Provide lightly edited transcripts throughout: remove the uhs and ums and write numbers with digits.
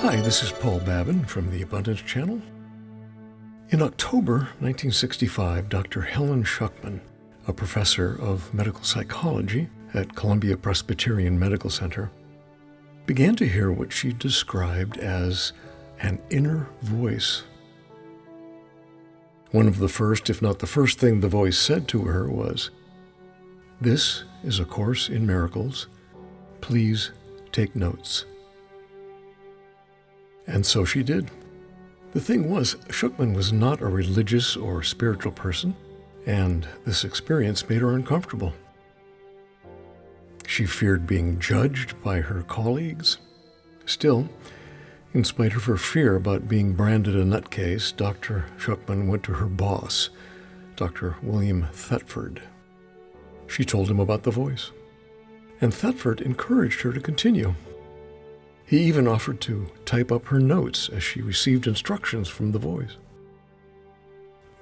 Hi, this is Paul Babin from the Abundance Channel. In October 1965, Dr. Helen Schuckman, a professor of medical psychology at Columbia Presbyterian Medical Center, began to hear what she described as an inner voice. One of the first, if not the first thing the voice said to her was, "This is a Course in Miracles. Please take notes." And so she did. The thing was, Schuckman was not a religious or spiritual person, and this experience made her uncomfortable. She feared being judged by her colleagues. Still, in spite of her fear about being branded a nutcase, Dr. Schuckman went to her boss, Dr. William Thetford. She told him about the voice, and Thetford encouraged her to continue. He even offered to type up her notes as she received instructions from the voice.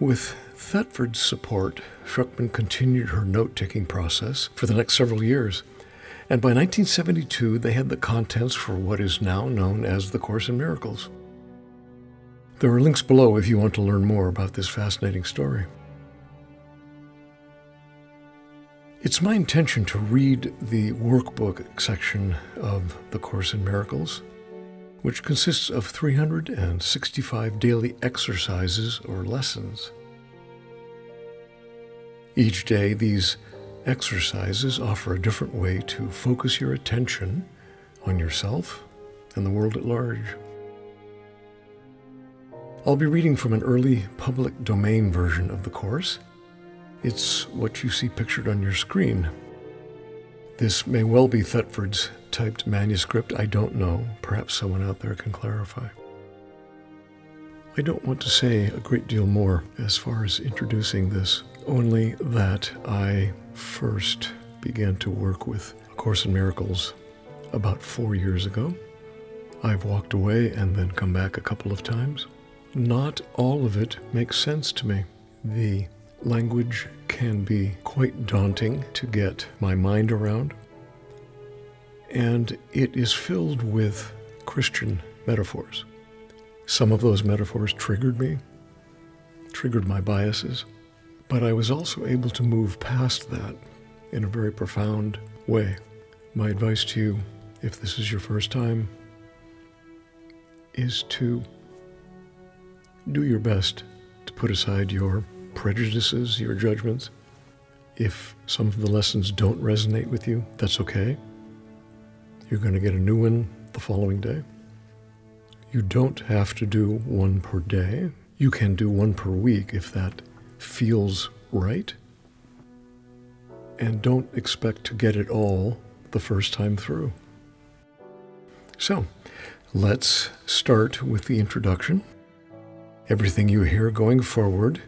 With Thetford's support, Schuckman continued her note-taking process for the next several years, and by 1972 they had the contents for what is now known as the Course in Miracles. There are links below if you want to learn more about this fascinating story. It's my intention to read the Workbook section of the Course in Miracles, which consists of 365 daily exercises or lessons. Each day, these exercises offer a different way to focus your attention on yourself and the world at large. I'll be reading from an early public domain version of the Course. It's what you see pictured on your screen. This may well be Thetford's typed manuscript. I don't know. Perhaps someone out there can clarify. I don't want to say a great deal more as far as introducing this, only that I first began to work with A Course in Miracles about 4 years ago. I've walked away and then come back a couple of times. Not all of it makes sense to me. The language can be quite daunting to get my mind around, and it is filled with Christian metaphors. Some of those metaphors triggered me, triggered my biases, but I was also able to move past that in a very profound way. My advice to you, if this is your first time, is to do your best to put aside your prejudices, your judgments. If some of the lessons don't resonate with you, that's okay. You're going to get a new one the following day. You don't have to do one per day. You can do one per week if that feels right. And don't expect to get it all the first time through. So, let's start with the introduction. Everything you hear going forward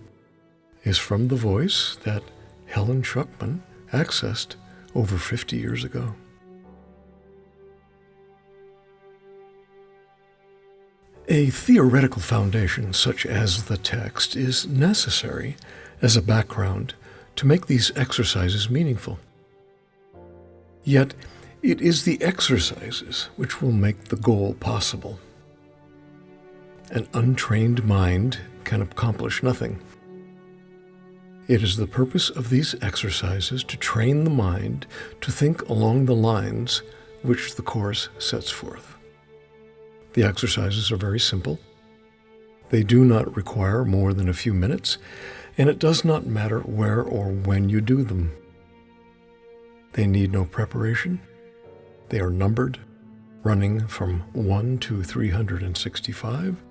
is from the voice that Helen Schuckman accessed over 50 years ago. A theoretical foundation such as the text is necessary as a background to make these exercises meaningful. Yet, it is the exercises which will make the goal possible. An untrained mind can accomplish nothing. It is the purpose of these exercises to train the mind to think along the lines which the Course sets forth. The exercises are very simple. They do not require more than a few minutes, and it does not matter where or when you do them. They need no preparation. They are numbered, running from 1 to 365.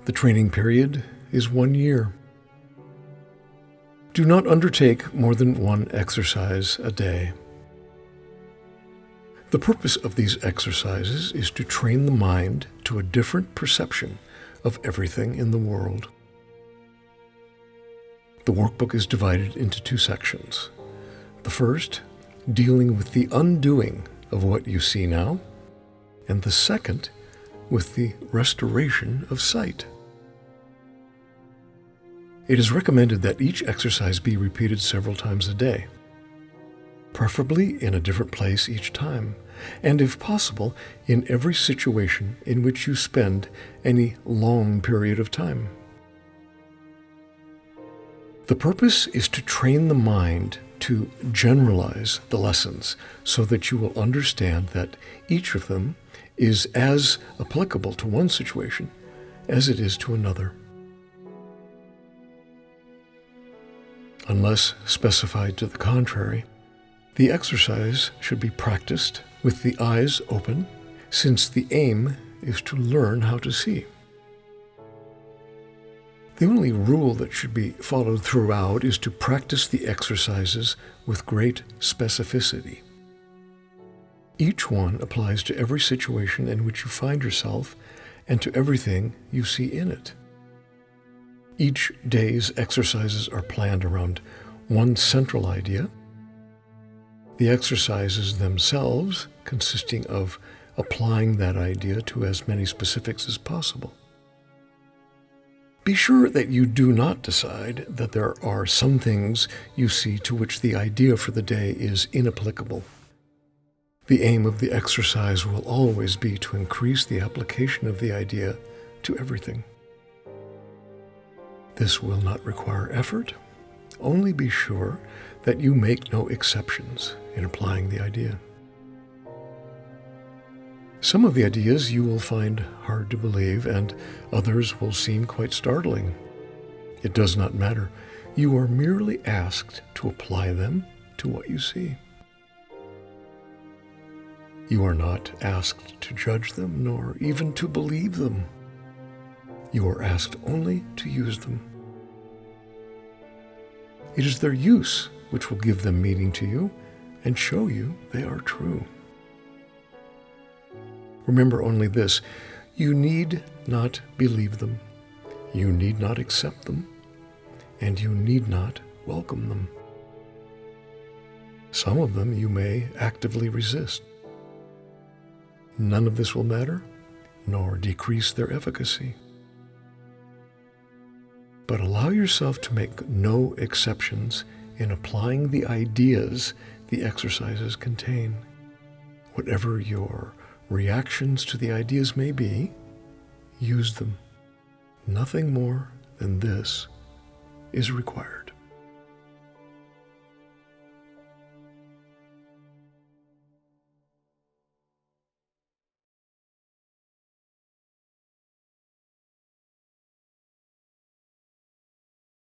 The training period is 1 year. Do not undertake more than one exercise a day. The purpose of these exercises is to train the mind to a different perception of everything in the world. The workbook is divided into 2 sections. The first, dealing with the undoing of what you see now, and the second, with the restoration of sight. It is recommended that each exercise be repeated several times a day. preferably in a different place each time, and if possible, in every situation in which you spend any long period of time. The purpose is to train the mind to generalize the lessons so that you will understand that each of them is as applicable to one situation as it is to another. Unless specified to the contrary, the exercise should be practiced with the eyes open, since the aim is to learn how to see. The only rule that should be followed throughout is to practice the exercises with great specificity. Each one applies to every situation in which you find yourself and to everything you see in it. Each day's exercises are planned around one central idea, the exercises themselves consisting of applying that idea to as many specifics as possible. Be sure that you do not decide that there are some things you see to which the idea for the day is inapplicable. The aim of the exercise will always be to increase the application of the idea to everything. This will not require effort. Only be sure that you make no exceptions in applying the idea. Some of the ideas you will find hard to believe, and others will seem quite startling. It does not matter. You are merely asked to apply them to what you see. You are not asked to judge them, nor even to believe them. You are asked only to use them. It is their use which will give them meaning to you and show you they are true. Remember only this: you need not believe them, you need not accept them, and you need not welcome them. Some of them you may actively resist. None of this will matter, nor decrease their efficacy. But allow yourself to make no exceptions in applying the ideas the exercises contain. Whatever your reactions to the ideas may be, use them. Nothing more than this is required.